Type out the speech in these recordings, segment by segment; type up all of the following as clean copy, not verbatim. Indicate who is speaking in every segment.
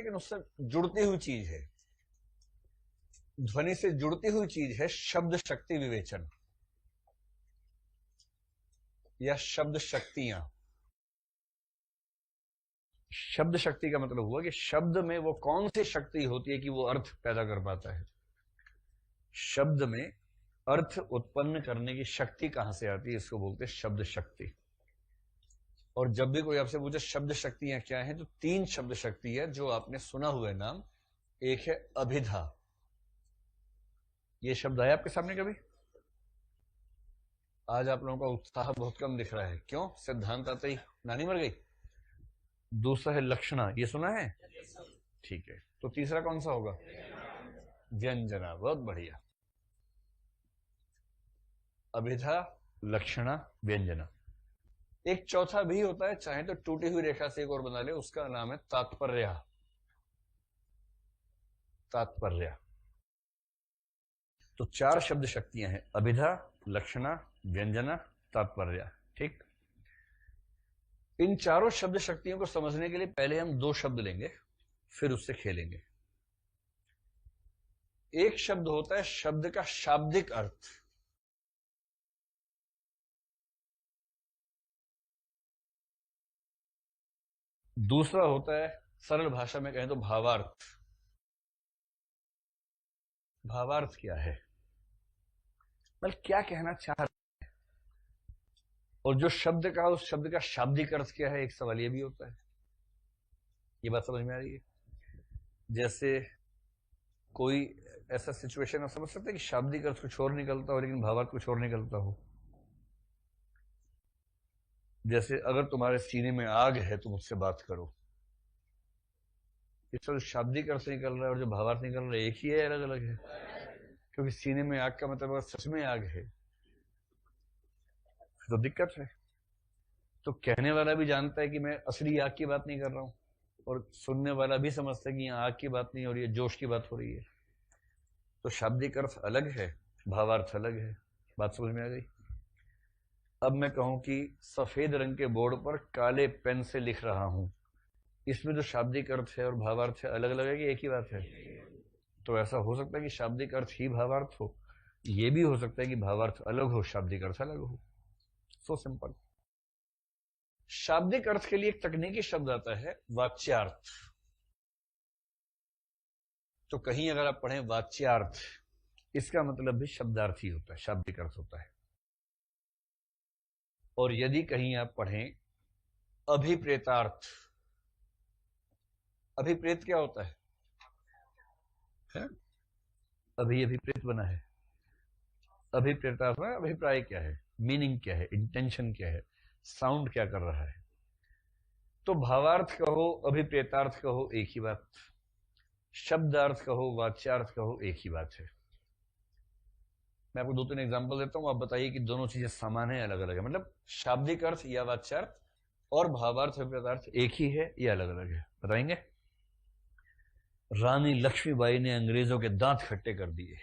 Speaker 1: लेकिन उससे जुड़ती हुई चीज है, ध्वनि से जुड़ती हुई चीज है शब्द शक्ति विवेचन या शब्द शक्तियां। शब्द शक्ति का मतलब हुआ कि शब्द में वो कौन सी शक्ति होती है कि वो अर्थ पैदा कर पाता है। शब्द में अर्थ उत्पन्न करने की शक्ति कहां से आती है, इसको बोलते हैं शब्द शक्ति। और जब भी कोई आपसे पूछे शब्द शक्तियां क्या हैं, तो 3 शब्द शक्ति है जो आपने सुना हुआ है नाम। एक है अभिधा। ये शब्द आया आपके सामने कभी? आज आप लोगों का उत्साह बहुत कम दिख रहा है, क्यों? सिद्धांत आते ही नानी मर गई। दूसरा है लक्षणा, ये सुना है? ठीक है, तो तीसरा कौन सा होगा? व्यंजना। बहुत बढ़िया। अभिधा, लक्षणा, व्यंजना। एक चौथा भी होता है, चाहे तो टूटी हुई रेखा से एक और बना ले, उसका नाम है तात्पर्य। तात्पर्य। तो 4 शब्द शक्तियां हैं, अभिधा, लक्षणा, व्यंजना, तात्पर्य। ठीक। इन चारों शब्द शक्तियों को समझने के लिए पहले हम 2 शब्द लेंगे, फिर उससे खेलेंगे। एक शब्द होता है शब्द का शाब्दिक अर्थ। दूसरा होता है, सरल भाषा में कहें तो भावार्थ। भावार्थ क्या है, मतलब क्या कहना चाह रहे हैं, और जो शब्द का, उस शब्द का शाब्दिक अर्थ क्या है, एक सवाल ये भी होता है। ये बात समझ में आ रही है? जैसे कोई ऐसा सिचुएशन आप समझ सकते हैं कि शाब्दिक अर्थ कुछ और निकलता हो लेकिन भावार्थ कुछ और निकलता हो। जैसे अगर तुम्हारे सीने में आग है तो मुझसे बात करो, इसका जो शाब्दिक अर्थ निकल रहा है और जो भावार्थ निकल रहा है एक ही है, अलग अलग है? क्योंकि सीने में आग का मतलब अगर सच में आग है तो दिक्कत है। तो कहने वाला भी जानता है कि मैं असली आग की बात नहीं कर रहा हूं, और सुनने वाला भी समझता है कि यहाँ आग की बात नहीं हो रही है, जोश की बात हो रही है। तो शाब्दिक अर्थ अलग है, भावार्थ अलग है। बात समझ में आ गई? अब मैं कहूं कि सफेद रंग के बोर्ड पर काले पेन से लिख रहा हूं, इसमें जो शाब्दिक अर्थ है और भावार्थ है अलग अलग है कि एक ही बात है? तो ऐसा हो सकता है कि शाब्दिक अर्थ ही भावार्थ हो, ये भी हो सकता है कि भावार्थ अलग हो, शाब्दिक अर्थ अलग हो। So simple. शाब्दिक अर्थ के लिए एक तकनीकी शब्द आता है वाच्यार्थ। तो कहीं अगर आप पढ़ें वाच्यार्थ, इसका मतलब भी शब्दार्थ ही होता है, शाब्दिक अर्थ होता है। और यदि कहीं आप पढ़ें अभिप्रेतार्थ, अभिप्रेत क्या होता है? अभी अभिप्रेत बना है। अभिप्रेतार्थ में अभिप्राय क्या है, मीनिंग क्या है, इंटेंशन क्या है, साउंड क्या कर रहा है। तो भावार्थ कहो, अभिप्रेतार्थ कहो, एक ही बात। शब्दार्थ कहो, वाच्यार्थ कहो, एक ही बात है। मैं आपको 2-3 एग्जांपल देता हूं, आप बताइए कि दोनों चीजें समान है, अलग अलग है। मतलब शाब्दिक अर्थ या वाच्यार्थ और भावार्थ अभिप्रेतार्थ एक ही है या अलग अलग है, बताएंगे? रानी लक्ष्मीबाई ने अंग्रेजों के दांत खट्टे कर दिए,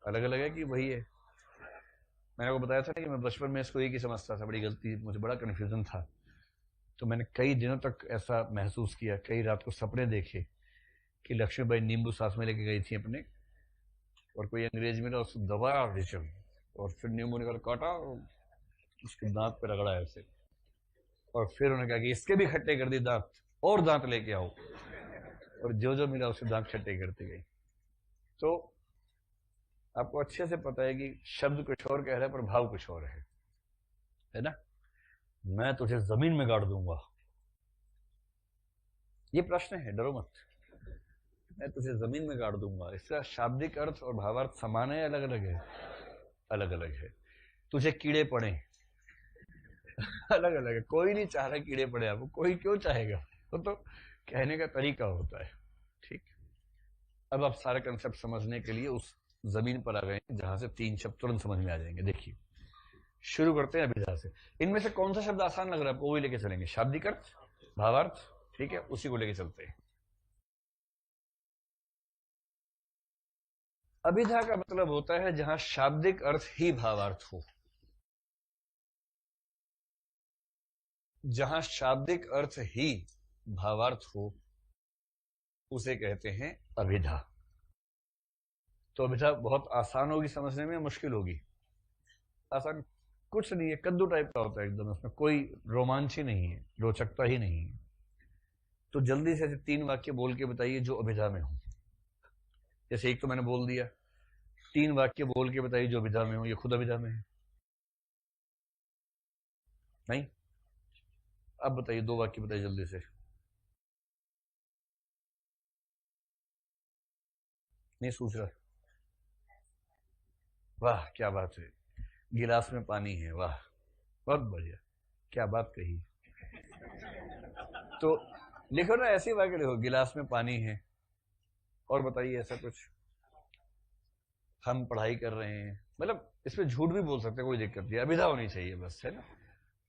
Speaker 1: अलग अलग है कि वही है? मैंने आपको बताया था ना कि मैं बचपन में इसको एक ही समझता था, बड़ी गलती, मुझे बड़ा कन्फ्यूजन था। तो मैंने कई दिनों तक ऐसा महसूस किया, कई रात को सपने देखे कि लक्ष्मीबाई नींबू सांस में लेके गई थी अपने, और कोई अंग्रेज मिला, उसको दबाया और फिर नींबू निकाल काटा और उसके दांत पे रगड़ा ऐसे, और फिर उन्होंने कहा कि इसके भी खट्टे कर दी दांत, और दांत लेके आओ, और जो जो मिला उसके दांत खट्टे करती गई। तो आपको अच्छे से पता है कि शब्द कुछ और कह रहा है पर भाव कुछ और है ना? मैं तुझे जमीन में गाड़ दूंगा, ये प्रश्न है, डरो मत। मैं तुझे जमीन में गाड़ दूंगा, इसका शाब्दिक अर्थ और भावार्थ समान है, अलग अलग है? अलग अलग है। तुझे कीड़े पड़े, अलग अलग है। कोई नहीं चाह रहा कीड़े पड़े आपको, कोई क्यों चाहेगा? तो कहने का तरीका होता है। ठीक। अब आप सारे कंसेप्ट समझने के लिए उस जमीन पर आ गए जहां से 3 शब्द तुरंत समझ में आ जाएंगे। देखिए, शुरू करते हैं अभिधा से। इनमें से कौन सा शब्द आसान लग रहा है आपको, वही लेके चलेंगे। शाब्दिक अर्थ, भावार्थ, ठीक है, उसी को लेके चलते हैं। अभिधा का मतलब होता है जहां शाब्दिक अर्थ ही भावार्थ हो, जहां शाब्दिक अर्थ ही भावार्थ हो, उसे कहते हैं अभिधा। तो अभिधा बहुत आसान होगी समझने में, मुश्किल होगी? आसान कुछ नहीं है, कद्दू टाइप का होता है एकदम, उसमें कोई रोमांच ही नहीं है, रोचकता ही नहीं है। तो जल्दी से ऐसे 3 वाक्य बोल के बताइए जो अभिधा में हो। जैसे एक तो मैंने बोल दिया, 3 वाक्य बोल के बताइए जो अभिधा में हो। ये खुद अभिधा में है? नहीं? अब बताइए 2 वाक्य बताइए जल्दी से। नहीं सोच रहा? वाह क्या बात है, गिलास में पानी है, वाह बहुत बढ़िया, क्या बात कही। तो लिखो ना, ऐसी वाक्य लिखो, गिलास में पानी है। और बताइए ऐसा कुछ। हम पढ़ाई कर रहे हैं, मतलब इसमें झूठ भी बोल सकते हैं, कोई दिक्कत नहीं, अभिधा होनी चाहिए बस, है ना।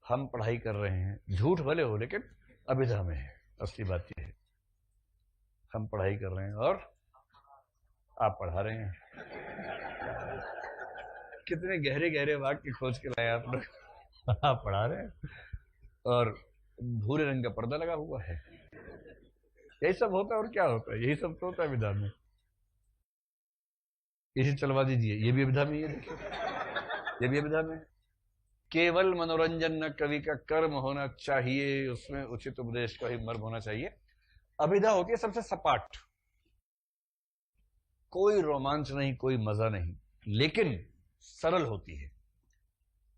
Speaker 1: हम पढ़ाई कर रहे हैं, झूठ भले हो लेकिन अभिधा में है, असली बात ये है। हम पढ़ाई कर रहे हैं और आप पढ़ा रहे हैं। कितने गहरे गहरे वाक्य खोज के लाए आप लोग। आप पढ़ा रहे हैं और भूरे रंग का पर्दा लगा हुआ है। यही सब होता है, और क्या होता है, यही सब तो होता है विधा में। इसे चलवा दीजिए, ये भी विधा में, ये देखिए, ये भी विधा में। केवल मनोरंजन न कवि का कर्म होना चाहिए, उसमें उचित उपदेश का ही मर्म होना चाहिए। अभिधा होती है सबसे सपाट, कोई रोमांच नहीं, कोई मजा नहीं, लेकिन सरल होती है।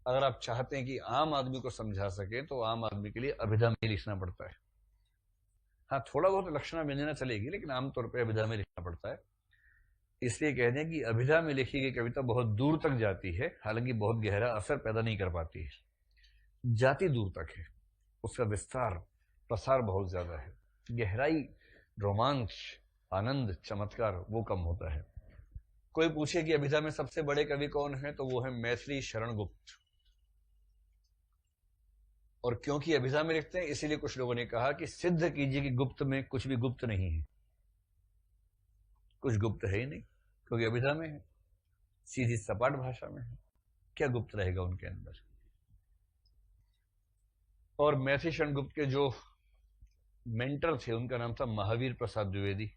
Speaker 1: अगर आप चाहते हैं कि आम आदमी को समझा सके तो आम आदमी के लिए अभिधा में लिखना पड़ता है। हाँ, थोड़ा बहुत लक्षणा व्यंजना चलेगी, लेकिन आमतौर पर अभिधा में लिखना पड़ता है। इसलिए कहते हैं कि अभिधा में लिखी गई कविता बहुत दूर तक जाती है, हालांकि बहुत गहरा असर पैदा नहीं कर पाती है। जाती दूर तक है, उसका विस्तार प्रसार बहुत ज्यादा है, गहराई, रोमांच, आनंद, चमत्कार वो कम होता है। कोई पूछे कि अभिधा में सबसे बड़े कवि कौन है, तो वो है मैथिली शरण गुप्त। और क्योंकि अभिधा में लिखते हैं, इसीलिए कुछ लोगों ने कहा कि सिद्ध कीजिए कि गुप्त में कुछ भी गुप्त नहीं है। कुछ गुप्त है ही नहीं, क्योंकि अभिधा में है, सीधी सपाट भाषा में है, क्या गुप्त रहेगा उनके अंदर। और मैथिली शरण गुप्त के जो मेंटर थे, उनका नाम था महावीर प्रसाद द्विवेदी।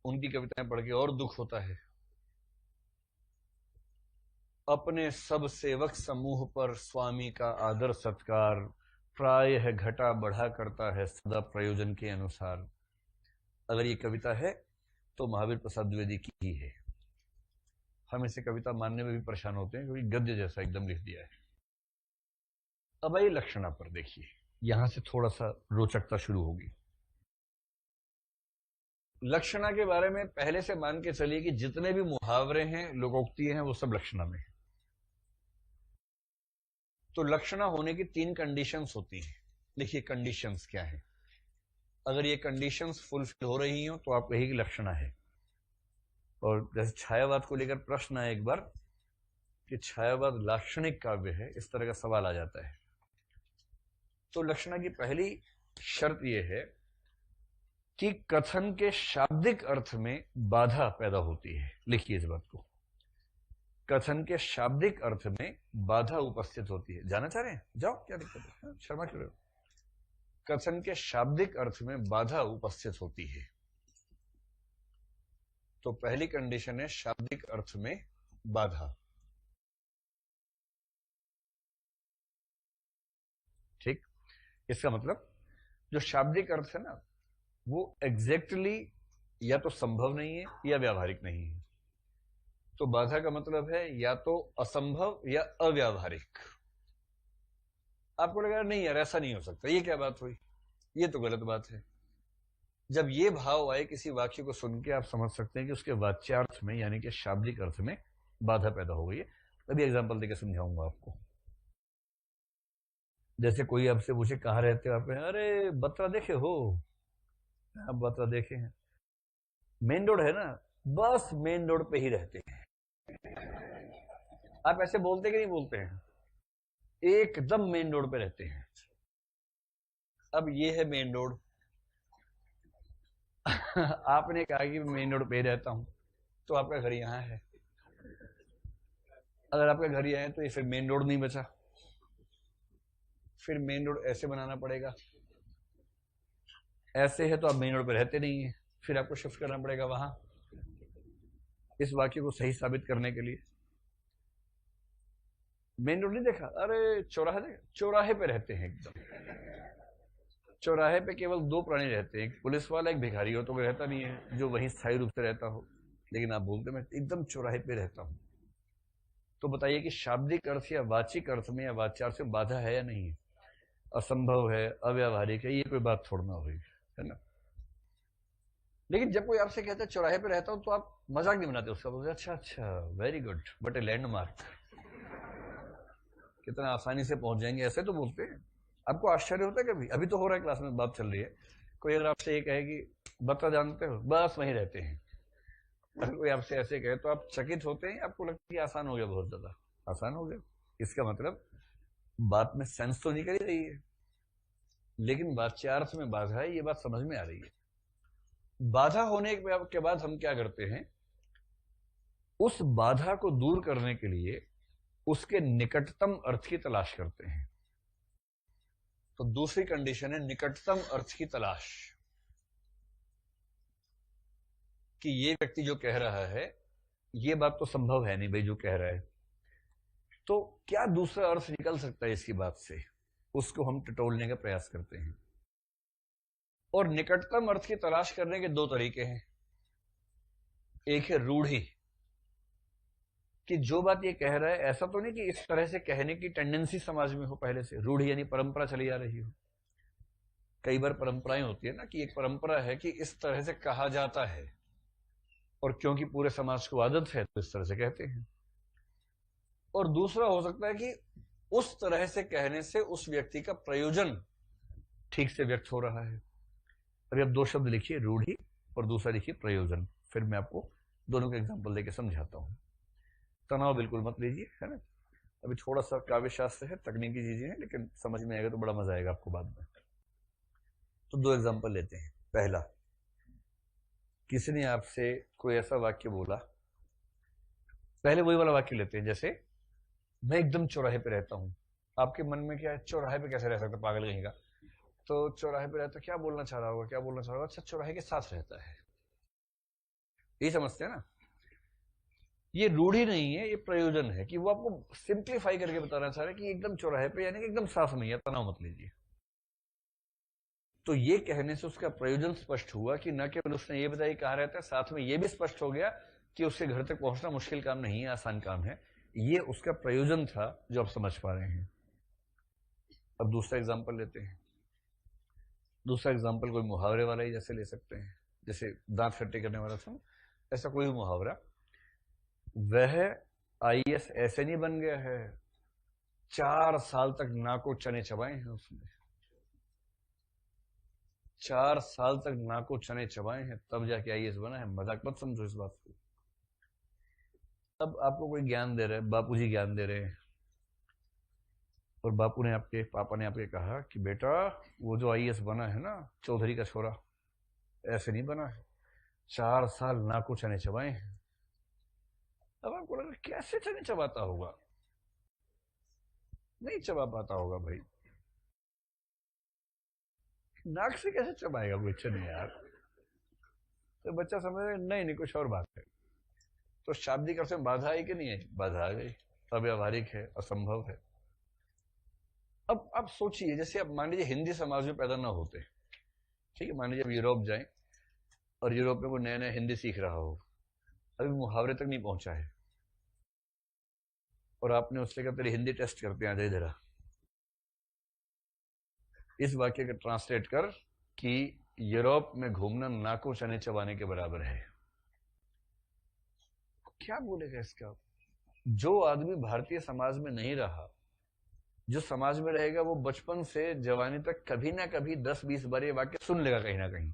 Speaker 1: उनकी कविताएं पढ़ के और दुख होता है। अपने सब सेवक समूह पर स्वामी का आदर सत्कार, प्राय है घटा बढ़ा करता है सदा प्रयोजन के अनुसार। अगर ये कविता है तो महावीर प्रसाद द्विवेदी की ही है। हम इसे कविता मानने में भी परेशान होते हैं, क्योंकि गद्य जैसा एकदम लिख दिया है। अब आइए लक्षणा पर देखिए, यहां से थोड़ा सा रोचकता शुरू होगी। लक्षणा के बारे में पहले से मान के चलिए कि जितने भी मुहावरे हैं, लोकोक्ति हैं, वो सब लक्षणा में है। तो लक्षणा होने की 3 कंडीशंस होती हैं। देखिए कंडीशंस क्या है। अगर ये कंडीशंस फुलफिल हो रही हो तो आप कहिए कि लक्षणा है। और जैसे छायावाद को लेकर प्रश्न है एक बार कि छायावाद लाक्षणिक काव्य है, इस तरह का सवाल आ जाता है। तो लक्षणा की पहली शर्त यह है कि कथन के शाब्दिक अर्थ में बाधा पैदा होती है। लिखिए इस बात को, कथन के शाब्दिक अर्थ में बाधा उपस्थित होती है। जाना चाह रहे हैं, जाओ, क्या दिक्कत है, शर्मा क्यों रहे हो। कथन के शाब्दिक अर्थ में बाधा उपस्थित होती है। तो पहली कंडीशन है शाब्दिक अर्थ में बाधा। ठीक, इसका मतलब जो शाब्दिक अर्थ है ना, वो एग्जैक्टली या तो संभव नहीं है या व्यावहारिक नहीं है। तो बाधा का मतलब है या तो असंभव या अव्यावहारिक। आपको लगा नहीं यार ऐसा नहीं हो सकता, ये क्या बात हुई, ये तो गलत बात है। जब ये भाव आए किसी वाक्य को सुन के, आप समझ सकते हैं कि उसके वाच्यार्थ में यानी कि शाब्दिक अर्थ में बाधा पैदा हो गई है। अभी एग्जांपल देकर समझाऊंगा आपको। जैसे कोई आपसे पूछे कहाँ रहते हो आप, अरे बत्रा देखे हो, आप बत्रा देखे हैं, मेन रोड है ना, बस मेन रोड पे ही रहते हैं। आप ऐसे बोलते कि नहीं बोलते हैं, एकदम मेन रोड पे रहते हैं। अब ये है मेन रोड। आपने कहा कि मेन रोड पे रहता हूं, तो आपका घर यहां है। अगर आपका घर यहां है तो ये फिर मेन रोड नहीं बचा, फिर मेन रोड ऐसे बनाना पड़ेगा। ऐसे है तो आप मेन रोड पे रहते नहीं है, फिर आपको शिफ्ट करना पड़ेगा वहां इस वाक्य को सही साबित करने के लिए। मेन रोड नहीं देखा, अरे चौराहा देखा, चौराहे पे रहते हैं एकदम। चौराहे पे केवल दो प्राणी रहते हैं, एक पुलिस वाला, एक भिखारी। हो तो कोई रहता नहीं है जो वहीं स्थायी रूप से रहता हो, लेकिन आप बोलते मैं एकदम चौराहे पे रहता हूं। तो बताइए कि शाब्दिक अर्थ या वाचिक अर्थ में या वाच्यार्थ से बाधा है या नहीं है? असंभव है, अव्यावहारिक है, ये कोई बात छोड़ना हुई है ना। लेकिन जब कोई आपसे कहता है चौराहे पे रहता हूं, तो आप मजाक नहीं बनाते उसका, बोलते अच्छा अच्छा very good but a landmark, कितना आसानी से पहुंच जाएंगे, ऐसे तो बोलते हैं। आपको आश्चर्य होता है कभी? अभी तो हो रहा है, क्लास में बात चल रही है, कोई अगर आपसे ये कहे कि बता जानते हो, बस वहीं रहते हैं, अगर कोई आपसे ऐसे कहे तो आप चकित होते हैं, आपको लगता है कि आसान हो गया, बहुत ज्यादा आसान हो गया। इसका मतलब बात में सेंस तो निकल ही रही है, लेकिन वाच्यार्थ में बाधा है, ये बात समझ में आ रही है। बाधा होने के बाद हम क्या करते हैं? उस बाधा को दूर करने के लिए उसके निकटतम अर्थ की तलाश करते हैं। तो दूसरी कंडीशन है निकटतम अर्थ की तलाश, कि ये व्यक्ति जो कह रहा है ये बात तो संभव है नहीं भाई जो कह रहा है, तो क्या दूसरा अर्थ निकल सकता है इसकी बात से, उसको हम टटोलने का प्रयास करते हैं। और निकटतम अर्थ की तलाश करने के दो तरीके हैं। एक है रूढ़ी, कि जो बात ये कह रहा है ऐसा तो नहीं कि इस तरह से कहने की टेंडेंसी समाज में हो पहले से, रूढ़ी यानी परंपरा चली आ रही हो। कई बार परंपराएं होती है ना, कि एक परंपरा है कि इस तरह से कहा जाता है, और क्योंकि पूरे समाज को आदत है तो इस तरह से कहते हैं। और दूसरा हो सकता है कि उस तरह से कहने से उस व्यक्ति का प्रयोजन ठीक से व्यक्त हो रहा है। अभी आप दो शब्द लिखिए, रूढ़ी और दूसरा लिखिए प्रयोजन, फिर मैं आपको दोनों के एग्जाम्पल देकर समझाता हूं। तनाव बिल्कुल मत लीजिए, है ना। अभी थोड़ा सा काव्य शास्त्र है, तकनीकी चीजें हैं, लेकिन समझ में आएगा तो बड़ा मजा आएगा आपको बाद में। तो दो एग्जाम्पल लेते हैं। पहला, किसी ने आपसे कोई ऐसा वाक्य बोला, पहले वही वाला वाक्य लेते हैं, जैसे मैं एकदम चौराहे पे रहता हूं। आपके मन में क्या है, चौराहे पे कैसे रह सकता, पागल कहीं का। तो चौराहे पे रहता, क्या बोलना चाह रहा होगा, क्या बोलना चाह रहा होगा, अच्छा चौराहे के साथ रहता है, यही समझते हैं ना। ये रूढ़ी नहीं है, ये प्रयोजन है, कि वो आपको सिंप्लीफाई करके बताना चाह रहे हैं कि एकदम चौराहे पे यानी कि एकदम साफ नहीं है, तनाव मत लीजिए। तो ये कहने से उसका प्रयोजन स्पष्ट हुआ कि न केवल उसने ये बताया कहाँ रहता है, साथ में ये भी स्पष्ट हो गया कि उसके घर तक पहुंचना मुश्किल काम नहीं है, आसान काम है। ये उसका प्रयोजन था जो आप समझ पा रहे हैं। अब दूसरा एग्जाम्पल लेते हैं। दूसरा एग्जाम्पल कोई मुहावरे वाला ही जैसे ले सकते हैं, जैसे दांत खट्टे करने वाला था, ऐसा कोई मुहावरा। वह आईएएस ऐसे नहीं बन गया है, 4 साल तक नाको चने चबाए हैं उसने, 4 साल तक नाको चने चबाए हैं तब जाके आईएएस बना है। मजाक मत समझो इस बात को। अब आपको कोई ज्ञान दे रहे हैं, बापूजी ज्ञान दे रहे हैं, और बापू ने, आपके पापा ने आपके कहा कि बेटा वो जो आईएएस बना है ना, चौधरी का छोरा, ऐसे नहीं बना है, 4 साल नाको चने चबाए हैं। अब आपको लगा कैसे चने चबाता होगा, नहीं चबा पाता होगा भाई, नाक से कैसे चबाएगा कोई चने यार। तो बच्चा समझ रहे नहीं नहीं कुछ और बात है। तो शाब्दिक अर्थ में बाधा आई कि नहीं आई? बाधा आ गई, अव्यावहारिक है, असंभव है। अब आप सोचिए, जैसे आप मान लीजिए हिंदी समाज में पैदा ना होते, ठीक है, मान लीजिए अब यूरोप जाएं और यूरोप में कोई नया नया हिंदी सीख रहा हो, अभी मुहावरे तक नहीं पहुंचा है, और आपने उससे कहा तेरी हिंदी टेस्ट करते हैं, आ जरा इस वाक्य का ट्रांसलेट कर कि यूरोप में घूमना नाको चने चबाने के बराबर है। क्या बोलेगा इसका? जो आदमी भारतीय समाज में नहीं रहा, जो समाज में रहेगा, वो बचपन से जवानी तक कभी ना कभी 10-20 बार ये वाक्य सुन लेगा कहीं ना कहीं।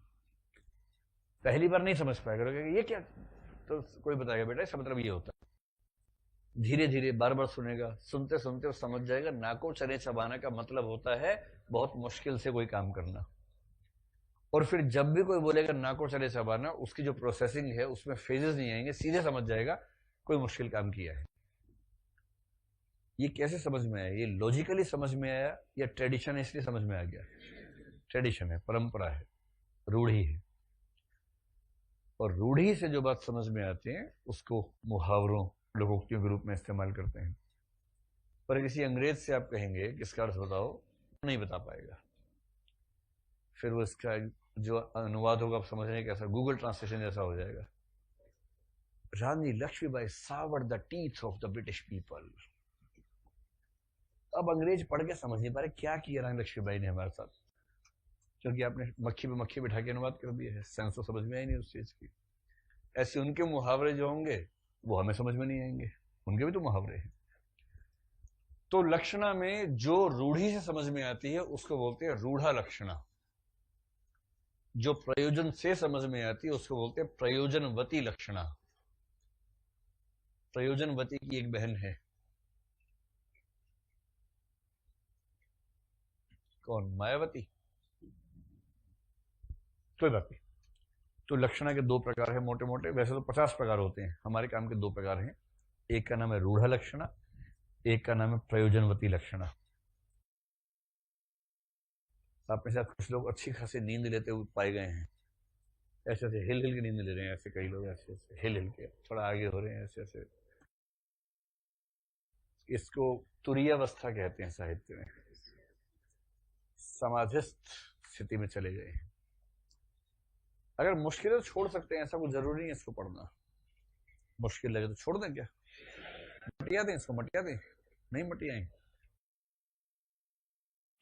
Speaker 1: पहली बार नहीं समझ पाएगा, ये क्या, तो कोई बताएगा बेटा इसका मतलब ये होता है। धीरे धीरे बार बार सुनेगा, सुनते सुनते वो समझ जाएगा नाको चने चबाना का मतलब होता है बहुत मुश्किल से कोई काम करना। और फिर जब भी कोई बोलेगा नाको चने चबाना, उसकी जो प्रोसेसिंग है उसमें फेजेस नहीं आएंगे, सीधे समझ जाएगा कोई मुश्किल काम किया है। ये कैसे समझ में आया? ये लॉजिकली समझ में आया या ट्रेडिशन है इसलिए समझ में आ गया? ट्रेडिशन है, परंपरा है। रूढ़ी है। और रूढ़ी से जो बात समझ में आती है उसको मुहावरों, लोकोक्तियों के रूप में इस्तेमाल करते हैं। पर किसी अंग्रेज से आप कहेंगे कि इसका अर्थ बताओ, नहीं बता पाएगा। फिर वो इसका जो अनुवाद होगा आप समझ रहे हैं कैसा, गूगल ट्रांसलेशन जैसा हो जाएगा। Rani Lakshmibai sawed the teeth of the British people. अब अंग्रेज पढ़ के समझ नहीं पा रहे क्या किया रानी लक्ष्मीबाई ने हमारे साथ, क्योंकि आपने मक्खी पे मक्खी बिठा के अनुवाद कर दिया है, सेंस तो समझ में आई नहीं उस चीज की। ऐसे उनके मुहावरे जो होंगे वो हमें समझ में नहीं आएंगे, उनके भी तो मुहावरे हैं। तो लक्षणा में जो रूढ़ी से समझ में आती है उसको बोलते हैं रूढ़ा लक्षणा। जो प्रयोजन से समझ में आती है उसको बोलते हैं प्रयोजनवती लक्षणा। प्रयोजनवती की एक बहन है, कौन, मायावती, कोई बात नहीं। तो लक्षणा के दो प्रकार है मोटे मोटे, वैसे तो 50 प्रकार होते हैं, हमारे काम के दो प्रकार हैं। एक का नाम है रूढ़ा लक्षणा, एक का नाम है प्रयोजनवती लक्षणा। आप में से कुछ लोग अच्छी खासी नींद लेते हुए पाए गए हैं, ऐसे ऐसे हिल हिल के नींद ले रहे हैं, ऐसे कई लोग ऐसे ऐसे हिल हिल के थोड़ा आगे हो रहे हैं, ऐसे ऐसे। इसको तुरीयावस्था कहते हैं साहित्य में, समाधिस्थ स्थिति में चले गए हैं। अगर मुश्किल है तो छोड़ सकते हैं, ऐसा कुछ जरूरी नहीं है इसको पढ़ना। मुश्किल लगे तो छोड़ दें क्या, मटिया दें इसको, मटिया दें, नहीं मटियाएं।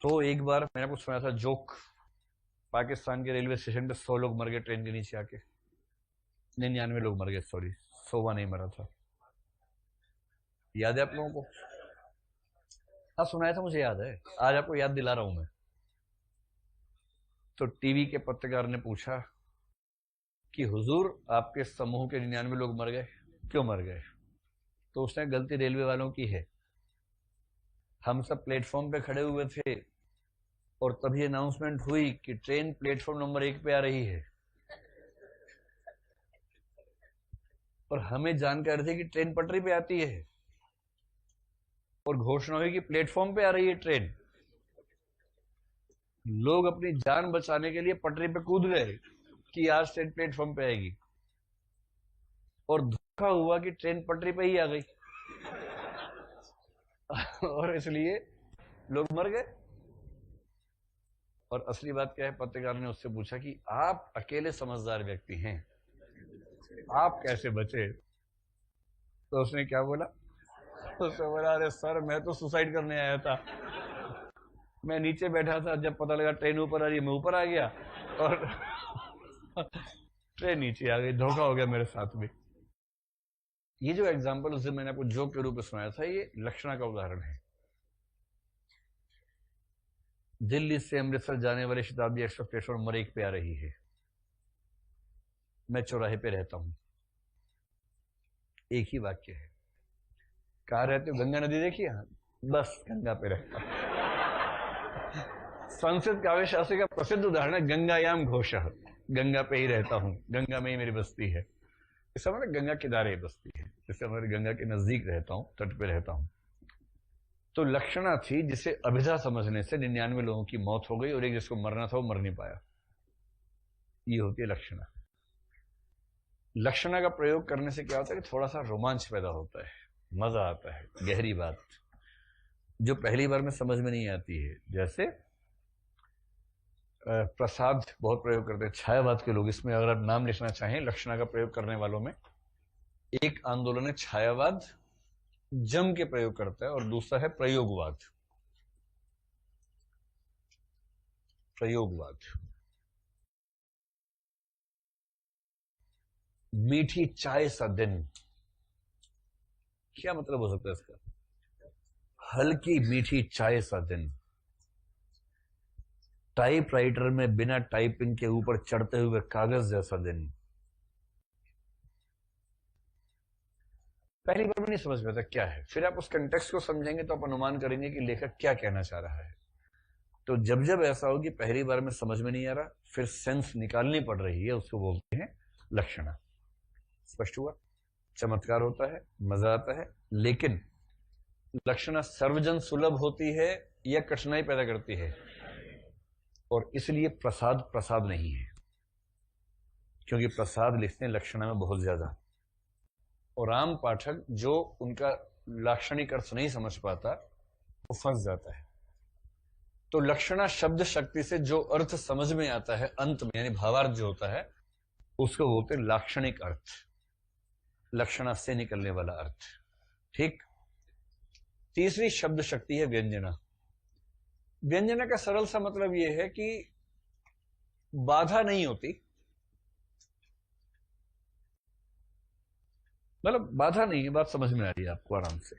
Speaker 1: तो एक बार मैंने कुछ सुना था जोक, पाकिस्तान के रेलवे स्टेशन पे 100 लोग मर गए ट्रेन के नीचे आके, 99 लोग मर गए, सॉरी 100वां नहीं मरा था। याद है आप लोगों को? हाँ सुनाया था, मुझे याद है, आज आपको याद दिला रहा हूं मैं। तो टीवी के पत्रकार ने पूछा कि हुजूर आपके समूह के 99 लोग मर गए, क्यों मर गए? तो उसने, गलती रेलवे वालों की है, हम सब प्लेटफॉर्म पे खड़े हुए थे और तभी अनाउंसमेंट हुई कि ट्रेन प्लेटफॉर्म नंबर 1 पे आ रही है, और हमें जानकारी थी कि ट्रेन पटरी पे आती है, और घोषणा हुई कि प्लेटफॉर्म पे आ रही है ट्रेन। लोग अपनी जान बचाने के लिए पटरी पे कूद गए कि आज ट्रेन प्लेटफॉर्म पे आएगी, और धोखा हुआ कि ट्रेन पटरी पे ही आ गई और इसलिए लोग मर गए। और असली बात क्या है, पत्रकार ने उससे पूछा कि आप अकेले समझदार व्यक्ति हैं, आप कैसे बचे? तो उसने क्या बोला? उसने बोला, अरे सर मैं तो सुसाइड करने आया था, मैं नीचे बैठा था, जब पता लगा ट्रेन ऊपर आ रही है मैं ऊपर आ गया और ट्रेन नीचे आ गई, धोखा हो गया मेरे साथ में। ये जो एग्जाम्पल उस दिन मैंने आपको जोक के रूप में सुनाया था, ये लक्षणा का उदाहरण है। दिल्ली से अमृतसर जाने वाली शताब्दी एक्सप्रेस प्लेटफॉर्म नंबर 1 पे आ रही है, मैं चौराहे पे रहता हूं। एक ही वाक्य है, कहाँ रहते हो? गंगा नदी देखिए, बस गंगा पे रहता हूं। संस्कृत काव्य शास्त्र का प्रसिद्ध उदाहरण है गंगायाम घोषः, गंगा पे ही रहता हूं, गंगा में ही मेरी बस्ती है। इस समय गंगा किनारे बस्ती है, जैसे हमारे गंगा के नजदीक रहता हूं, तट पे रहता हूं। तो लक्षणा थी जिसे अभिधा समझने से 99 लोगों की मौत हो गई और एक जिसको मरना था वो मर नहीं पाया। ये होती है लक्षणा। लक्षणा का प्रयोग करने से क्या होता है कि थोड़ा सा रोमांच पैदा होता है, मजा आता है, गहरी बात जो पहली बार में समझ में नहीं आती है। जैसे प्रसाद बहुत प्रयोग करते हैं छायावाद के लोग, इसमें अगर आप नाम लिखना चाहें लक्षणा का प्रयोग करने वालों में, एक आंदोलन है छायावाद, जम के प्रयोग करता है, और दूसरा है प्रयोगवाद। प्रयोगवाद, मीठी चाय सा दिन, क्या मतलब हो सकता है इसका? हल्की मीठी चाय सा दिन, टाइपराइटर में बिना टाइपिंग के ऊपर चढ़ते हुए कागज जैसा दिन। पहली बार में नहीं समझ में आता क्या है, फिर आप उस कंटेक्स्ट को समझेंगे तो आप अनुमान करेंगे कि लेखक क्या कहना चाह रहा है। तो जब जब ऐसा हो कि पहली बार में समझ में नहीं आ रहा, फिर सेंस निकालनी पड़ रही है, उसको बोलते हैं लक्षणा। स्पष्ट हुआ? चमत्कार होता है, मजा आता है, लेकिन लक्षणा सर्वजन सुलभ होती है या कठिनाई पैदा करती है? और इसलिए प्रसाद प्रसाद नहीं है। क्योंकि प्रसाद लिखते हैं लक्षणा में बहुत ज्यादा, और आम पाठक जो उनका लाक्षणिक अर्थ नहीं समझ पाता वो फंस जाता है। तो लक्षणा शब्द शक्ति से जो अर्थ समझ में आता है अंत में, यानी भावार्थ जो होता है, उसको बोलते हैं लाक्षणिक अर्थ, लक्षणा से निकलने वाला अर्थ। ठीक। तीसरी शब्द शक्ति है व्यंजना। व्यंजना का सरल सा मतलब यह है कि बाधा नहीं होती, मतलब बाधा नहीं है, बात समझ में आ रही है आपको आराम से।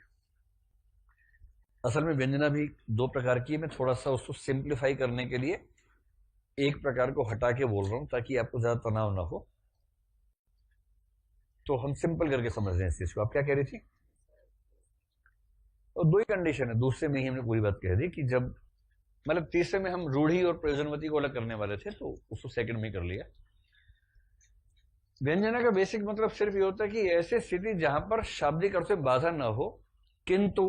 Speaker 1: असल में व्यंजना भी दो प्रकार की है, मैं थोड़ा सा उसको सिंप्लीफाई करने के लिए एक प्रकार को हटा के बोल रहा हूं ताकि आपको ज्यादा तनाव ना हो। तो हम सिंपल करके समझ रहे हैं इस चीज को। आप क्या कह रही थी? और दो ही कंडीशन है, दूसरे में ही हमने पूरी बात कह दी कि जब, मतलब तीसरे में हम रूढ़ी और प्रयोजनवती को अलग करने वाले थे, तो उसको सेकंड में कर लिया। व्यंजना का बेसिक मतलब सिर्फ ये होता है कि ऐसी स्थिति जहां पर शाब्दिक अर्थ में बाधा ना हो, किंतु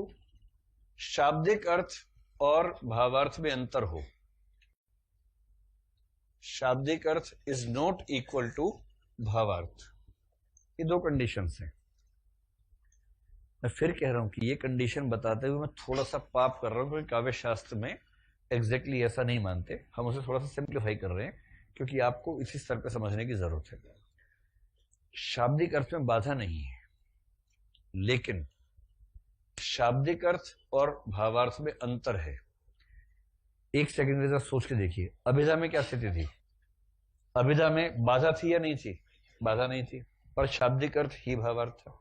Speaker 1: शाब्दिक अर्थ और भावार्थ में अंतर हो। शाब्दिक अर्थ इज नॉट इक्वल टू भावार्थ। ये दो कंडीशंस हैं। मैं फिर कह रहा हूं कि ये कंडीशन बताते हुए मैं थोड़ा सा पाप कर रहा हूं, क्योंकि काव्य शास्त्र में एग्जैक्टली ऐसा नहीं मानते, हम उसे थोड़ा सा सिंप्लीफाई कर रहे हैं क्योंकि आपको इसी स्तर पर समझने की जरूरत है। शाब्दिक अर्थ में बाधा नहीं है, लेकिन शाब्दिक अर्थ और भावार्थ में अंतर है। एक सेकंड जरा सोच के देखिए, अभिधा में क्या स्थिति थी? अभिधा में बाधा थी या नहीं थी? बाधा नहीं थी, पर शाब्दिक अर्थ ही भावार्थ था।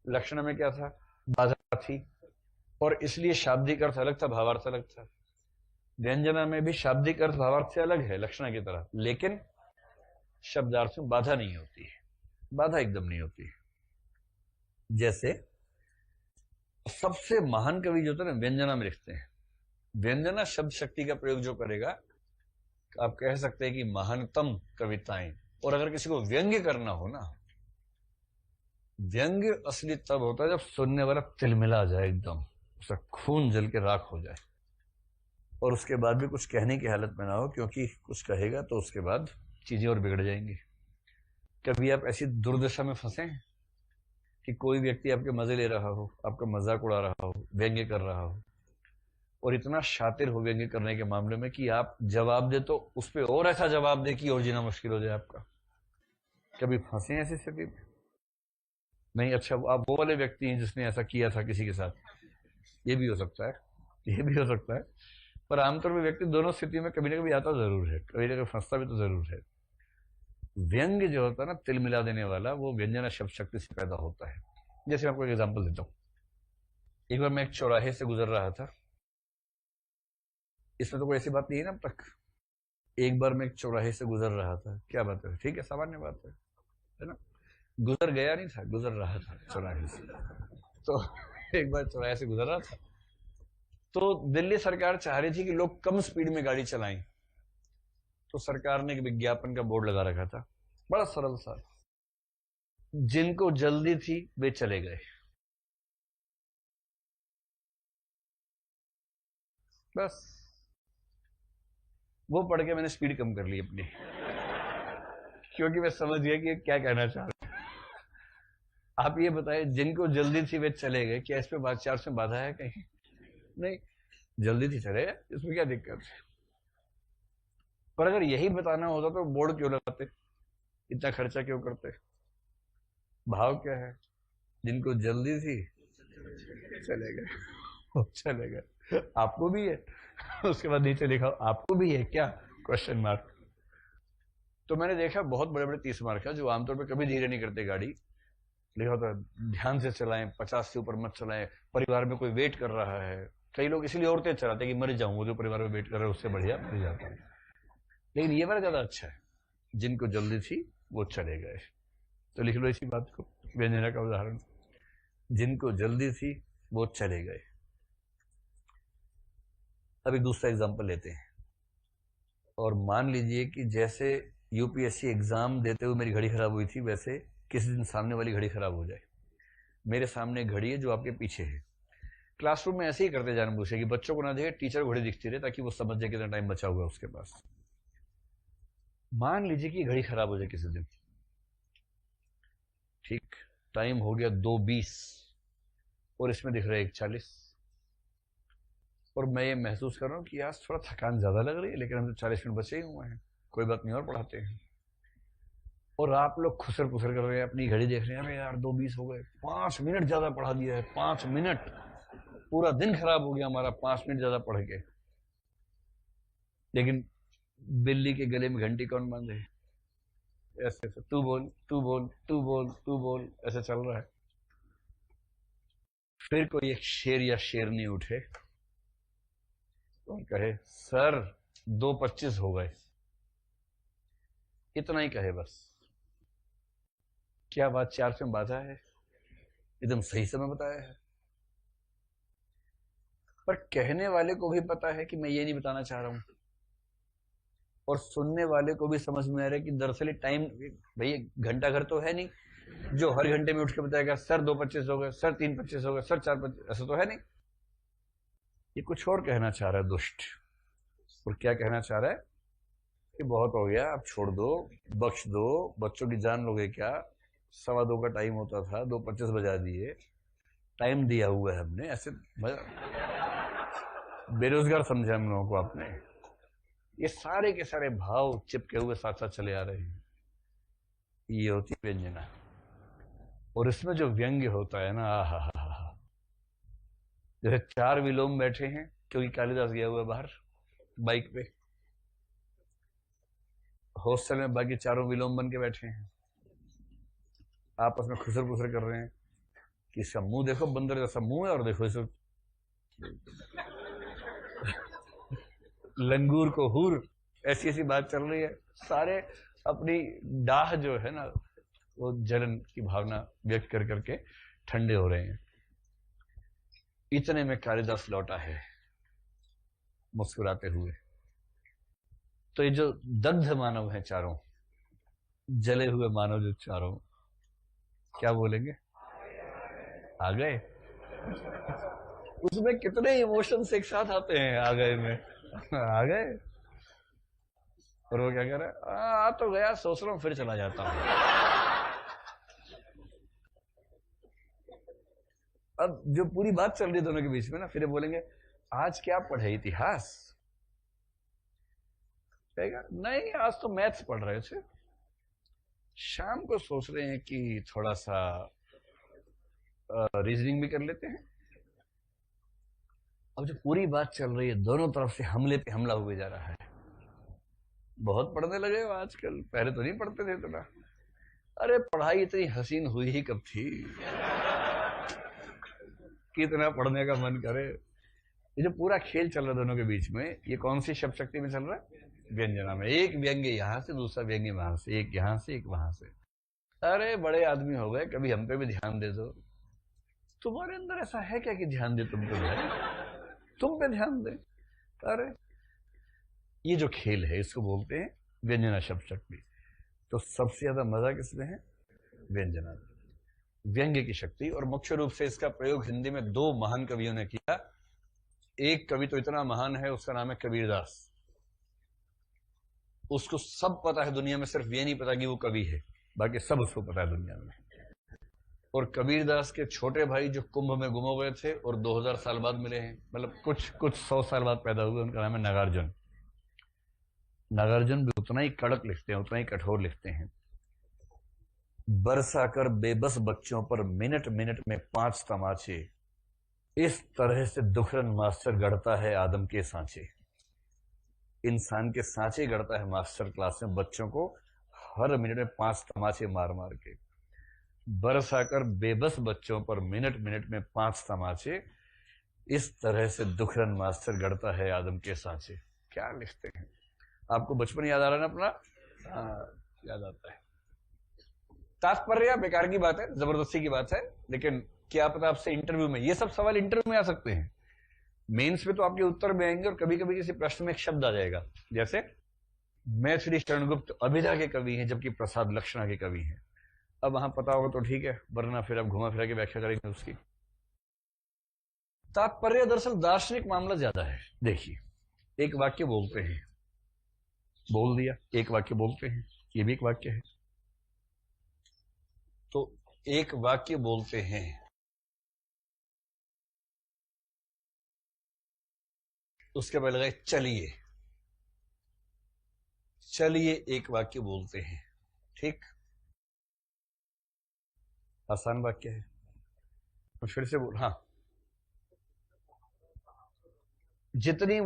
Speaker 1: लक्षण में क्या था? बाधा थी, और इसलिए शाब्दिक अर्थ अलग था, भावार्थ अलग था। व्यंजना में भी शाब्दिक अर्थ भावार्थ से अलग है लक्षण की तरह, लेकिन शब्दार्थ में बाधा नहीं होती है, बाधा एकदम नहीं होती है। जैसे सबसे महान कवि जो होता है ना, व्यंजना में लिखते हैं। व्यंजना शब्द शक्ति का प्रयोग जो करेगा, आप कह सकते हैं कि महानतम कविताएं। और अगर किसी को व्यंग्य करना हो ना, व्यंग्य असली तब होता है जब सुनने वाला तिलमिला जाए, एकदम उसका खून जल के राख हो जाए, और उसके बाद भी कुछ कहने की हालत में ना हो, क्योंकि कुछ कहेगा तो उसके बाद चीजें और बिगड़ जाएंगी। कभी आप ऐसी दुर्दशा में फंसे कि कोई व्यक्ति आपके मजे ले रहा हो, आपका मजाक उड़ा रहा हो, व्यंग्य कर रहा हो, और इतना शातिर हो व्यंग्य करने के मामले में कि आप जवाब दे तो उस पर और ऐसा जवाब दे कि और जीना मुश्किल हो जाए आपका? कभी फंसे ऐसी स्थिति में? नहीं? अच्छा, आप वो वाले व्यक्ति हैं जिसने ऐसा किया था किसी के साथ? ये भी हो सकता है, ये भी हो सकता है, पर आमतौर पर व्यक्ति दोनों स्थिति में कभी ना कभी आता जरूर है, कभी ना कभी फंसता भी तो जरूर है। व्यंग्य जो होता है ना, तिल मिला देने वाला, वो व्यंजना शब्द शक्ति से पैदा होता है। जैसे मैं आपको एक एग्जांपल देता हूँ। एक बार मैं एक चौराहे से गुजर रहा था, इसमें तो कोई ऐसी बात नहीं है ना अब तक। एक बार मैं एक चौराहे से गुजर रहा था, क्या बात है, ठीक है, सामान्य बात है ना? गुजर गया नहीं था, गुजर रहा था चौराहे से। तो एक बार चौराहे से गुजर रहा था, तो दिल्ली सरकार चाह रही थी कि लोग कम स्पीड में गाड़ी चलाएं, तो सरकार ने एक विज्ञापन का बोर्ड लगा रखा था, बड़ा सरल सा, जिनको जल्दी थी वे चले गए। बस वो पढ़ के मैंने स्पीड कम कर ली अपनी, क्योंकि मैं समझ गया कि क्या कहना चाह रहे। आप ये बताएं, जिनको जल्दी थी वे चले गए, क्या इस पे बातचार में बाधा है कहीं? नहीं, जल्दी थी चले गए, इसमें क्या दिक्कत है? पर अगर यही बताना होता तो बोर्ड क्यों लगाते, इतना खर्चा क्यों करते? भाव क्या है? जिनको जल्दी थी चले गए, चले गए। आपको भी है? उसके बाद नीचे लिखा आपको भी है क्या, क्वेश्चन मार्क। तो मैंने देखा बहुत बड़े बड़े 30 मार्क है, जो आमतौर पर कभी धीरे नहीं करते गाड़ी, लिखा होता है ध्यान से चलाएं, 50 से ऊपर मत चलाएं, परिवार में कोई वेट कर रहा है। कई लोग इसलिए और तेज चलाते कि मर जाऊं, वो जो परिवार में वेट कर रहा है उससे बढ़िया मर जाता है। लेकिन ये वाला ज्यादा अच्छा है, जिनको जल्दी थी वो चले गए। तो लिख लो इसी बात को, व्यंजना का उदाहरण, जिनको जल्दी थी वो चले गए। अभी दूसरा एग्जांपल लेते हैं, और मान लीजिए कि जैसे यूपीएससी एग्जाम देते हुए मेरी घड़ी खराब हुई थी, वैसे किसी दिन सामने वाली घड़ी खराब हो जाए। मेरे सामने घड़ी है जो आपके पीछे है। क्लासरूम में ऐसे ही करते जानबूझ कि बच्चों को ना देखे, टीचर घड़ी दिखती रहे ताकि वो समझ जाए कितना टाइम बचा हुआ है उसके पास। मान लीजिए कि घड़ी खराब हो जाए किसी दिन, ठीक, टाइम हो गया 2:20 और इसमें दिख रहा है 1:40, और मैं ये महसूस कर रहा हूँ कि आज थोड़ा थकान ज्यादा लग रही है, लेकिन हम तो 40 मिनट बचे ही हुए हैं, कोई बात नहीं और पढ़ाते हैं। और आप लोग खुसर पुसर कर रहे हैं, अपनी घड़ी देख रहे हैं, अरे यार 2:20 हो गए, 5 मिनट ज्यादा पढ़ा दिया है, 5 मिनट, पूरा दिन खराब हो गया हमारा 5 मिनट ज्यादा पढ़ के। लेकिन बिल्ली के गले में घंटी कौन बांधे? ऐसे ऐसे, तू बोल तू बोल तू बोल तू बोल, ऐसे चल रहा है। फिर कोई एक शेर या शेरनी उठे और कहे, सर 2:25 हो गए। इतना ही कहे बस। क्या बात 4 से बाधा है? एकदम सही समय बताया है। पर कहने वाले को भी पता है कि मैं ये नहीं बताना चाह रहा हूं, और सुनने वाले को भी समझ में आ रहा है कि दरअसल टाइम, भाई घंटा घर तो है नहीं जो हर घंटे में उठ के बताएगा सर 2:25 हो गए, सर 3:25 हो गए, सर 4:25, ऐसा तो है नहीं। ये कुछ और कहना चाह रहा है दुष्ट। और क्या कहना चाह रहा है कि बहुत हो गया, अब छोड़ दो, बख्श दो, बच्चों की जान लोगे क्या? 2:15 का टाइम होता था, 2:25 बजा दिए, टाइम दिया हुआ है हमने, ऐसे बेरोजगार समझा हम लोगों को आपने। ये सारे के सारे भाव चिपके हुए साथ साथ चले आ रहे हैं। ये होती व्यंजना। और इसमें जो व्यंग्य होता है ना, आहा हा हा, जैसे 4 विलोम बैठे हैं क्योंकि कालिदास गया हुआ बाहर बाइक पे, हॉस्टल में बाकी चारों विलोम बन के बैठे हैं, आपस में खुसर पुसर कर रहे हैं कि इसका मुंह देखो, बंदर जैसा मुंह है, और देखो इसे लंगूर को हूर, ऐसी ऐसी बात चल रही है। सारे अपनी डाह जो है ना, वो जलन की भावना व्यक्त कर करके ठंडे हो रहे हैं। इतने में कालिदास लौटा है मुस्कुराते हुए। तो ये जो दग्ध मानव है चारों, जले हुए मानव जो चारों, क्या बोलेंगे? आ गए। उसमें कितने इमोशंस एक साथ आते हैं, आ गए में। आ गए। और वो क्या कह रहा है, आ तो गया, सोच रहा हूं फिर चला जाता हूं। अब जो पूरी बात चल रही है दोनों के बीच में ना, फिर बोलेंगे आज क्या पढ़े, इतिहास? कहेगा नहीं, आज तो मैथ्स पढ़ रहे थे। शाम को सोच रहे हैं कि थोड़ा सा रीजनिंग भी कर लेते हैं। अब जो पूरी बात चल रही है, दोनों तरफ से हमले पे हमला हुए जा रहा है। बहुत पढ़ने लगे हो आजकल, पहले तो नहीं पढ़ते थे इतना। अरे पढ़ाई इतनी हसीन हुई ही कब थी, कितना पढ़ने का मन करे। ये जो पूरा खेल चल रहा है दोनों के बीच में, ये कौन सी शब्द शक्ति में चल रहा है? व्यंजना में। एक व्यंग्य यहां से, दूसरा व्यंग्य वहां से, एक यहां से एक वहां से। अरे बड़े आदमी हो गए, कभी हम पे भी ध्यान दे दो। तुम्हारे अंदर ऐसा है क्या कि ध्यान दे तुम पे? तुम पे ध्यान दे। अरे ये जो खेल है इसको बोलते हैं व्यंजना शब्द शक्ति। तो सबसे ज्यादा मजा किसमें है? व्यंजना, व्यंग्य की शक्ति। और मुख्य रूप से इसका प्रयोग हिंदी में 2 महान कवियों ने किया। एक कवि तो इतना महान है, उसका नाम है कबीरदास। उसको सब पता है दुनिया में, सिर्फ ये नहीं पता कि वो कवि है, बाकी सब उसको पता है दुनिया में। और कबीरदास के छोटे भाई जो कुंभ में गुम हो गए थे और 2000 साल बाद मिले हैं, मतलब कुछ 100 साल बाद पैदा हुए, उनका नाम है नागार्जुन। नागार्जुन भी उतना ही कड़क लिखते हैं, उतना ही कठोर लिखते हैं। बरसाकर बेबस बच्चों पर मिनट मिनट में 5 तमाचे, इस तरह से दुखरन मास्टर गढ़ता है आदम के सांचे। इंसान के सांचे गढ़ता है मास्टर क्लास में बच्चों को, हर मिनट में 5 तमाचे मार मार के। बरसाकर बेबस बच्चों पर मिनट मिनट में 5 तमाचे, इस तरह से दुखरन मास्टर गढ़ता है आदम के सांचे। क्या लिखते हैं। आपको बचपन याद आ रहा है ना अपना? याद आता है। तात्पर्य बेकार की बात है, जबरदस्ती की बात है, लेकिन क्या पता आपसे इंटरव्यू में, ये सब सवाल इंटरव्यू में आ सकते हैं, मेंस में तो आपके उत्तर में आएंगे। और कभी कभी किसी प्रश्न में एक शब्द आ जाएगा, जैसे मैं श्री शरणगुप्त अभिधा के कवि हैं जबकि प्रसाद लक्षणा के कवि हैं। अब वहां पता होगा तो ठीक है, वरना फिर आप घुमा फिरा के व्याख्या करेंगे उसकी। तात्पर्य दरअसल दार्शनिक मामला ज्यादा है। देखिए, एक वाक्य बोलते हैं, बोल दिया, एक वाक्य बोलते हैं, ये भी एक वाक्य है। तो एक वाक्य बोलते हैं, उसके पहले लगाए चलिए। चलिए एक वाक्य बोलते हैं, ठीक, आसान वाक्य है। मैं फिर से बोल, हाँ, जितने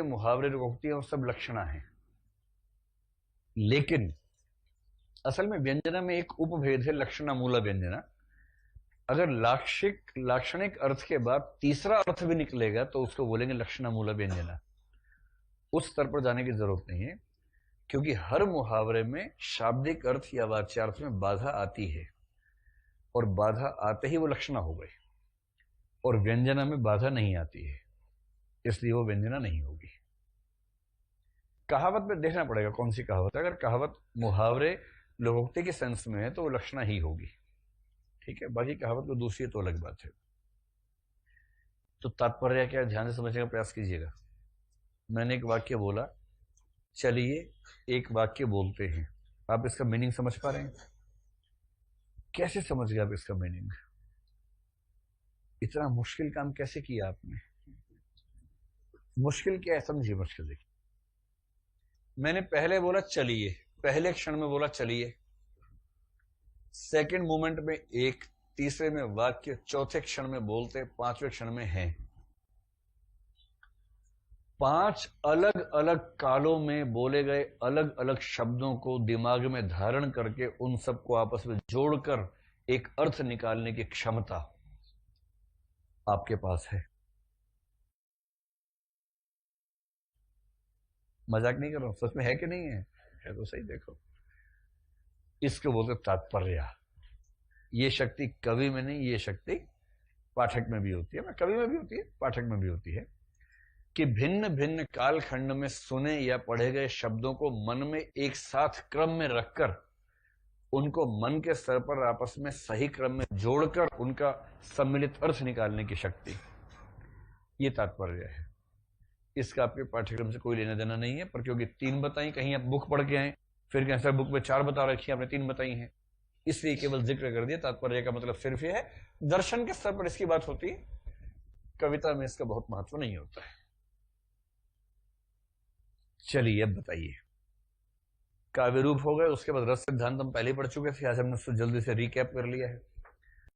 Speaker 1: मुहावरे लोकोक्ति हैं वो सब लक्षणा है, लेकिन असल में व्यंजना में एक उपभेद है, लक्षणा मूला व्यंजना। अगर लाक्षणिक अर्थ के बाद तीसरा अर्थ भी निकलेगा तो उसको बोलेंगे लक्षणा मूला व्यंजना। उस स्तर पर जाने की जरूरत नहीं है, क्योंकि हर मुहावरे में शाब्दिक अर्थ या वाच्यार्थ में बाधा आती है, और बाधा आते ही वो लक्षणा हो गई, और व्यंजना में बाधा नहीं आती है, इसलिए वो व्यंजना नहीं होगी। कहावत में देखना पड़ेगा कौन सी कहावत है। अगर कहावत मुहावरे लोकोक्ति के सेंस में है तो वो लक्षणा ही होगी, ठीक है। बाकी कहावत को दूसरी है तो अलग बात है। तो तात्पर्य क्या, ध्यान से समझने का प्रयास कीजिएगा। मैंने एक वाक्य बोला, चलिए एक वाक्य बोलते हैं। आप इसका मीनिंग समझ पा रहे हैं? कैसे समझ गए आप इसका मीनिंग? इतना मुश्किल काम कैसे किया आपने? मुश्किल क्या है, समझिए मुश्किल। देखिए, मैंने पहले बोला चलिए, पहले क्षण में बोला चलिए, सेकंड मोमेंट में एक, तीसरे में वाक्य, चौथे क्षण में बोलते, पांचवें क्षण में है। 5 अलग अलग कालों में बोले गए अलग अलग शब्दों को दिमाग में धारण करके उन सबको आपस में जोड़कर एक अर्थ निकालने की क्षमता आपके पास है। मजाक नहीं कर रहा हूं, सच में है कि नहीं है? है तो सही। देखो, इसको बोलते तात्पर्य। ये शक्ति कवि में नहीं, ये शक्ति पाठक में भी होती है। मैं कवि में भी होती है, पाठक में भी होती है, कि भिन्न भिन्न कालखंड में सुने या पढ़े गए शब्दों को मन में एक साथ क्रम में रखकर उनको मन के स्तर पर आपस में सही क्रम में जोड़कर उनका सम्मिलित अर्थ निकालने की शक्ति, ये तात्पर्य है। इसका आपके पाठ्यक्रम से कोई लेना देना नहीं है, पर क्योंकि 3 बताई, कहीं आप बुक पढ़ के आए, फिर कहीं सर बुक में 4 बता रखी है, आपने 3 बताई हैं, इसलिए केवल जिक्र कर दिया। तात्पर्य का मतलब सिर्फ ये है, दर्शन के स्तर पर इसकी बात होती है, कविता में इसका बहुत महत्व नहीं होता है। चलिए अब बताइए, काव्य रूप हो गए, उसके बाद रस सिद्धांत हम पहले पढ़ चुके थे, आज हमने उसको जल्दी से रिकैप कर लिया है।